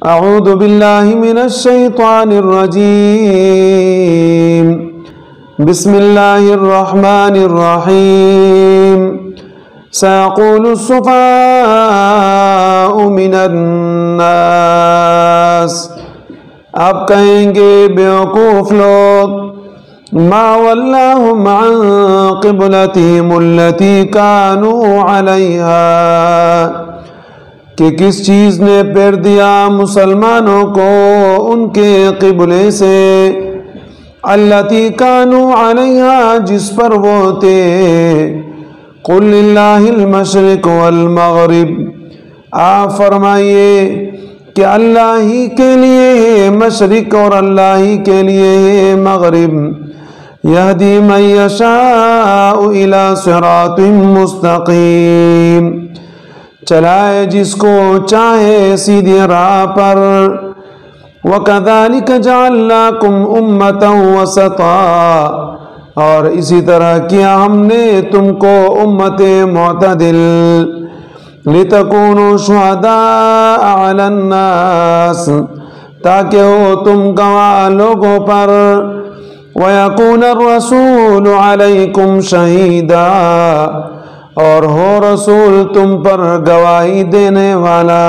اعوذ باللہ من الشیطان الرجیم بسم اللہ الرحمن الرحیم سيقول السفهاء من الناس اب کہیں گے بیوقوف لوگ ما ولاهم عن قبلتهم التي كانوا عليها کہ کس چیز نے پھیر دیا مسلمانوں کو ان کے قبلے سے التي كانوا عليها جس پر وہ تھے قل للہ المشرق والمغرب آپ فرمائیے کہ اللہ ہی کے لیے ہے مشرق اور اللہ ہی کے لیے ہے مغرب یہدی من یشاء الی صراط مستقیم چلائے جس کو چاہے سیدھی راہ پر وَكَذَلِكَ جَعَلْنَاكُمْ أُمَّةً وَسَطًا اور اسی طرح کیا ہم نے تم کو امت معتدل لِتَكُونُوا شُهَدَاءَ عَلَى النَّاسِ تاکہ ہو تم گواہ لوگوں پر وَيَكُونَ الرَّسُولُ عَلَيْكُمْ شَهِيدًا اور ہو رسول تم پر گواہی دینے والا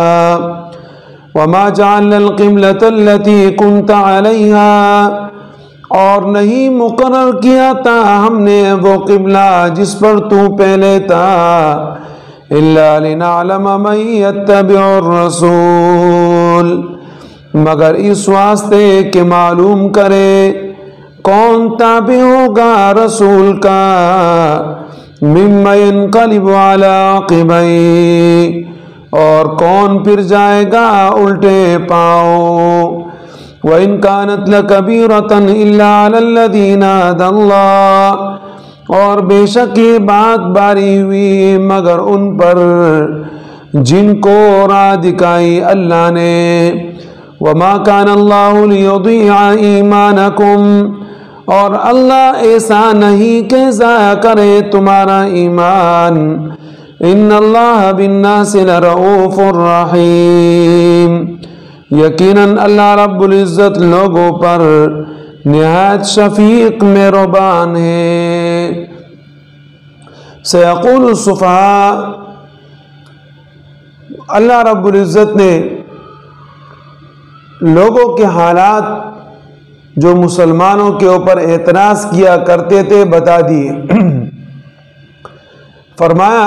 وَمَا جَعَلْنَا الْقِبْلَةَ الَّتِي كُنْتَ عَلَيْهَا اور نہیں مقرر کیا تھا ہم نے وہ قبلہ جس پر تو پہلے تھا إِلَّا لِنَعْلَمَ مَن يَتَّبِعُ الرَّسُولَ مگر اس واسطے کہ معلوم کرے کون تابع ہوگا رسول کا مِمَّن يَنْقَلِبُ عَلَىٰ عَقِبَيْهِ اور کون پھر جائے گا الٹے پاؤں وَإِنْ كَانَتْ لَكَبِيرَةً إِلَّا عَلَى الَّذِينَ هَدَى اللَّهُ اور بے شک یہ بات باری ہوئی مگر ان پر جن کو راہ دکھائی اللہ نے وَمَا كَانَ اللَّهُ لِيُضِيعَ إِيمَانَكُمْ اور اللہ ایسا نہیں کہ ضائع کرے تمہارا ایمان ان اللہ بالناس لرؤوف الرحیم یقیناً اللہ رب العزت لوگوں پر نہایت شفیق مہربان ہے سیقول السفہاء اللہ رب العزت نے لوگوں کے حالات جو مسلمانوں کے اوپر اعتراض کیا کرتے تھے بتا دیے فرمایا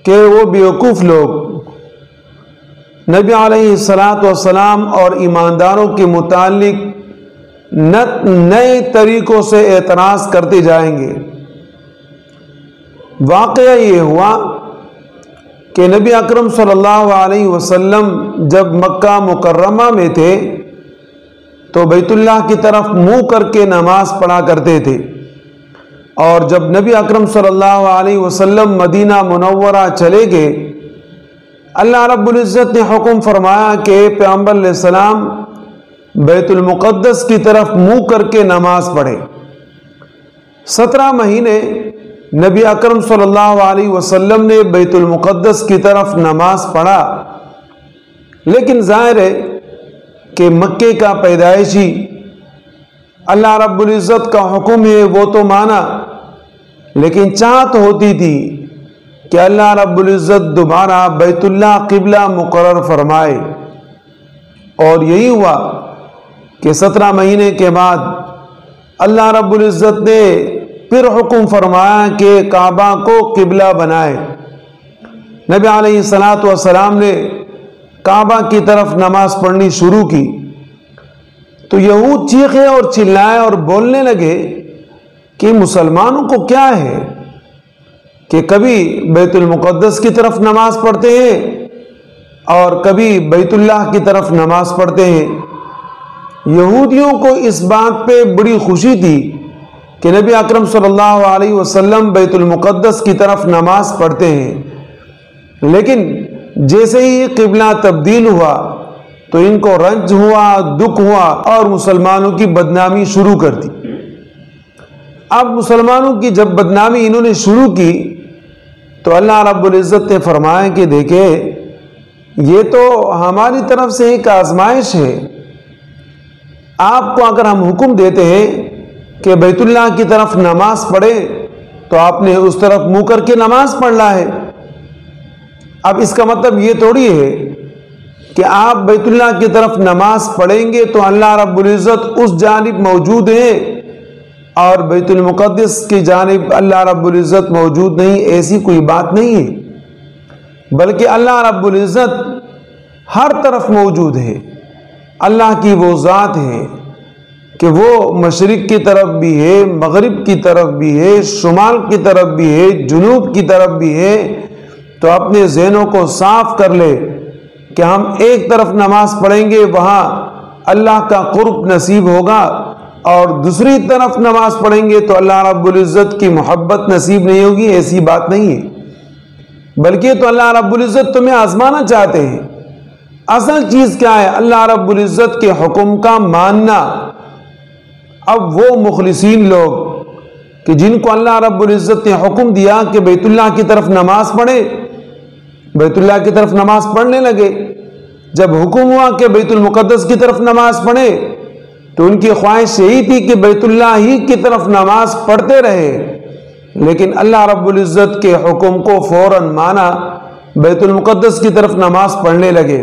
کہ وہ بیوقوف لوگ نبی علیہ السلام اور ایمانداروں کے متعلق نئے طریقوں سے اعتراض کرتے جائیں گے واقعہ یہ ہوا کہ نبی اکرم صلی اللہ علیہ وسلم جب مکہ مکرمہ میں تھے تو بیت اللہ کی طرف منہ کر کے نماز پڑھا کرتے تھے اور جب نبی اکرم صلی اللہ علیہ وسلم مدینہ منورہ چلے گئے اللہ رب العزت نے حکم فرمایا کہ پیغمبر علیہ السلام بیت المقدس کی طرف منہ کر کے نماز پڑھے 17 مہینے نبی اکرم صلی اللہ علیہ وسلم نے بیت المقدس کی طرف نماز پڑھا لیکن ظاہر ہے کہ مکے کا پیدائشی اللہ رب العزت کا حکم ہے وہ تو مانا لیکن چاہت ہوتی تھی کہ اللہ رب العزت دوبارہ بیت اللہ قبلہ مقرر فرمائے اور یہی ہوا کہ 17 مہینے کے بعد اللہ رب العزت نے پھر حکم فرمایا کہ کعبہ کو قبلہ بنائے نبی علیہ السلام نے کعبہ کی طرف نماز پڑھنی شروع کی تو یہود چیخے اور چلائے اور بولنے لگے کہ مسلمانوں کو کیا ہے کہ کبھی بیت المقدس کی طرف نماز پڑھتے ہیں اور کبھی بیت اللہ کی طرف نماز پڑھتے ہیں یہودیوں کو اس بات پہ بڑی خوشی تھی کہ نبی اکرم صلی اللہ علیہ وسلم بیت المقدس کی طرف نماز پڑھتے ہیں لیکن جیسے ہی قبلہ تبدیل ہوا تو ان کو رنج ہوا دکھ ہوا اور مسلمانوں کی بدنامی شروع کر دی اب مسلمانوں کی جب بدنامی انہوں نے شروع کی تو اللہ رب العزت نے فرمایا کہ دیکھیں یہ تو ہماری طرف سے ایک آزمائش ہے۔ آپ کو اگر ہم حکم دیتے ہیں کہ بیت اللہ کی طرف نماز پڑھے تو آپ نے اس طرف منہ کر کے نماز پڑھنا ہے۔ اب اس کا مطلب یہ تھوڑی ہے کہ آپ بیت اللہ کی طرف نماز پڑھیں گے تو اللہ رب العزت اس جانب موجود ہے اور بیت المقدس کی جانب اللہ رب العزت موجود نہیں، ایسی کوئی بات نہیں ہے، بلکہ اللہ رب العزت ہر طرف موجود ہے۔ اللہ کی وہ ذات ہے کہ وہ مشرق کی طرف بھی ہے، مغرب کی طرف بھی ہے، شمال کی طرف بھی ہے، جنوب کی طرف بھی ہے۔ تو اپنے ذہنوں کو صاف کر لے کہ ہم ایک طرف نماز پڑھیں گے وہاں اللہ کا قرب نصیب ہوگا، اور دوسری طرف نماز پڑھیں گے تو اللہ رب العزت کی محبت نصیب نہیں ہوگی، ایسی بات نہیں ہے، بلکہ تو اللہ رب العزت تمہیں آزمانا چاہتے ہیں۔ اصل چیز کیا ہے؟ اللہ رب العزت کے حکم کا ماننا۔ اب وہ مخلصین لوگ کہ جن کو اللہ رب العزت نے حکم دیا کہ بیت اللہ کی طرف نماز پڑھے، بیت اللہ کی طرف نماز پڑھنے لگے۔ جب حکم ہوا کہ بیت المقدس کی طرف نماز پڑھے تو ان کی خواہش یہی تھی کہ بیت اللہ ہی کی طرف نماز پڑھتے رہے، لیکن اللہ رب العزت کے حکم کو فوراً مانا، بیت المقدس کی طرف نماز پڑھنے لگے۔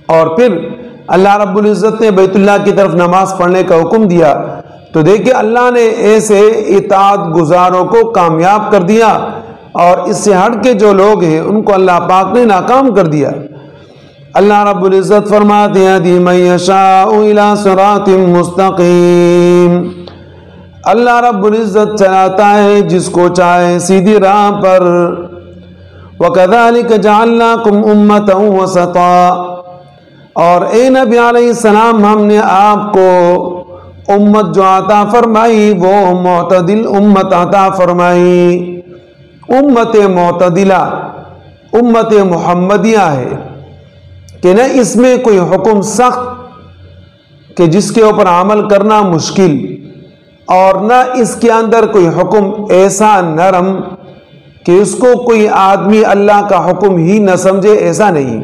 اور پھر اللہ رب العزت نے بیت اللہ کی طرف نماز پڑھنے کا حکم دیا تو دیکھیں اللہ نے ایسے اطاعت گزاروں کو کامیاب کر دیا، اور اس سے ہٹ کے جو لوگ ہیں ان کو اللہ پاک نے ناکام کر دیا۔ اللہ رب العزت فرماتے ہیں یہدی من یشاء الی صراط مستقیم، اللہ رب العزت چلاتا ہے جس کو چاہے سیدھی راہ پر۔ وَكَذَلِكَ جَعَلْنَاكُمْ أُمَّةً وَسَطًا، اور اے نبی علیہ السلام ہم نے آپ کو امت جو عطا فرمائی وہ معتدل امت عطا فرمائی، امت معتدلہ، امت محمدیہ ہے کہ نہ اس میں کوئی حکم سخت کہ جس کے اوپر عمل کرنا مشکل، اور نہ اس کے اندر کوئی حکم ایسا نرم کہ اس کو کوئی آدمی اللہ کا حکم ہی نہ سمجھے، ایسا نہیں،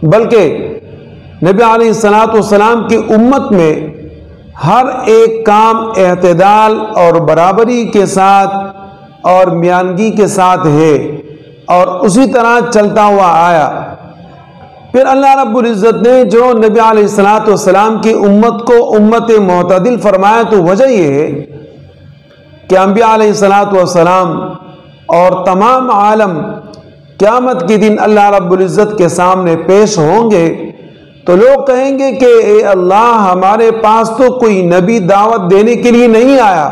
بلکہ نبی علیہ الصلوۃ والسلام کی امت میں ہر ایک کام اعتدال اور برابری کے ساتھ اور میانگی کے ساتھ ہے، اور اسی طرح چلتا ہوا آیا۔ پھر اللہ رب العزت نے جو نبی علیہ الصلوۃ والسلام کی امت کو امت معتدل فرمایا تو وجہ یہ ہے کہ انبیاء علیہ الصلوۃ والسلام اور تمام عالم قیامت کے دن اللہ رب العزت کے سامنے پیش ہوں گے تو لوگ کہیں گے کہ اے اللہ ہمارے پاس تو کوئی نبی دعوت دینے کے لیے نہیں آیا۔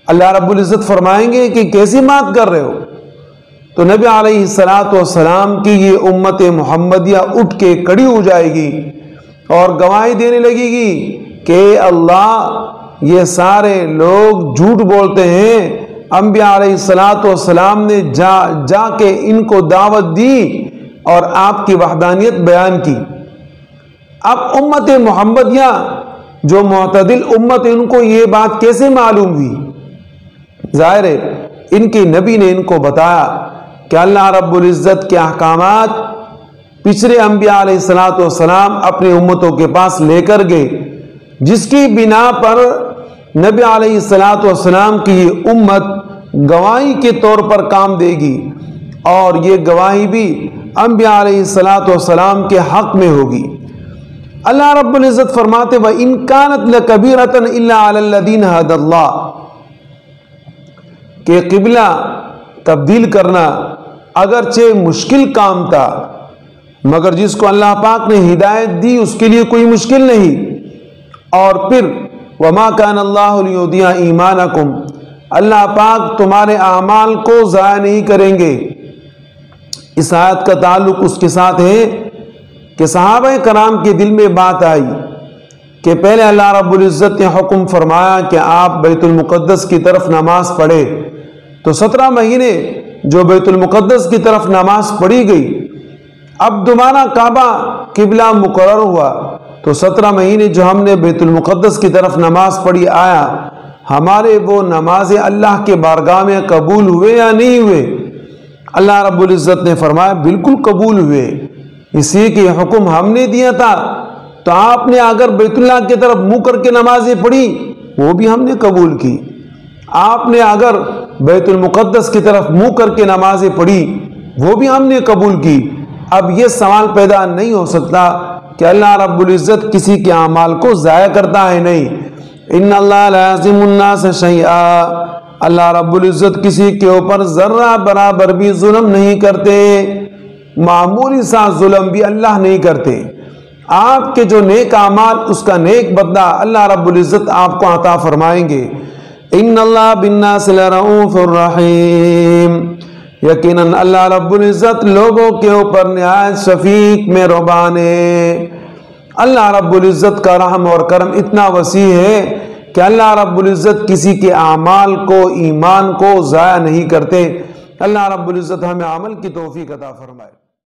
اللہ رب العزت فرمائیں گے کہ کیسی بات کر رہے ہو؟ تو نبی علیہ الصلوۃ والسلام کی یہ امت محمدیہ اٹھ کے کھڑی ہو جائے گی اور گواہی دینے لگے گی کہ اللہ یہ سارے لوگ جھوٹ بولتے ہیں، انبیاء علیہ الصلوۃ والسلام نے جا کے ان کو دعوت دی اور آپ کی وحدانیت بیان کی۔ اب امت محمدیہ جو معتدل امت ان کو یہ بات کیسے معلوم ہوئی؟ ظاہر ہے ان کی نبی نے ان کو بتایا کہ اللہ رب العزت کے احکامات پچھلے انبیاء علیہ الصلوۃ والسلام اپنے امتوں کے پاس لے کر گئے، جس کی بنا پر نبی علیہ الصلوۃ والسلام کی یہ امت گواہی کے طور پر کام دے گی، اور یہ گواہی بھی انبیاء علیہ الصلوۃ والسلام کے حق میں ہوگی۔ اللہ رب العزت فرماتے وَإِن كَانَتْ لَكَبِيرَةً إِلَّا عَلَى الَّذِينَ هَدَى اللَّهُ، کہ قبلہ تبدیل کرنا اگرچہ مشکل کام تھا مگر جس کو اللہ پاک نے ہدایت دی اس کے لیے کوئی مشکل نہیں۔ اور پھر وَمَا كَانَ اللَّهُ لِيُضِيعَ إِيمَانَكُمْ، اللہ پاک تمہارے اعمال کو ضائع نہیں کریں گے۔ اس آیت کا تعلق اس کے ساتھ ہے کہ صحابہ کرام کے دل میں بات آئی کہ پہلے اللہ رب العزت نے حکم فرمایا کہ آپ بیت المقدس کی طرف نماز پڑھے، تو 17 مہینے جو بیت المقدس کی طرف نماز پڑھی گئی، اب دوبارہ کعبہ قبلہ مقرر ہوا تو 17 مہینے جو ہم نے بیت المقدس کی طرف نماز پڑھی آیا، ہمارے وہ نمازیں اللہ کے بارگاہ میں قبول ہوئے یا نہیں ہوئے؟ اللہ رب العزت نے فرمایا بالکل قبول ہوئے، اسی کے حکم ہم نے دیا تھا، تو آپ نے اگر بیت اللہ کی طرف منہ کر کے نمازیں پڑھی وہ بھی ہم نے قبول کی، آپ نے اگر بیت المقدس کی طرف منہ کر کے نمازیں پڑھی وہ بھی ہم نے قبول کی۔ اب یہ سوال پیدا نہیں ہو سکتا کہ اللہ رب العزت کسی کے اعمال کو ضائع کرتا ہے، نہیں۔ ان اللہ لا یظلم الناس شیئا، اللہ رب العزت کسی کے اوپر ذرہ برابر بھی ظلم نہیں کرتے، معمولی سا ظلم بھی اللہ نہیں کرتے۔ آپ کے جو نیک اعمال اس کا نیک بدلہ اللہ رب العزت آپ کو عطا فرمائیں گے۔ ان اللہ بالناس لرؤوف الرحیم، یقیناً اللہ رب العزت لوگوں کے اوپر نہایت شفیق مہربان ہے۔ اللہ رب العزت کا رحم اور کرم اتنا وسیع ہے کہ اللہ رب العزت کسی کے اعمال کو، ایمان کو ضائع نہیں کرتے۔ اللہ رب العزت ہمیں عمل کی توفیق عطا فرمائے۔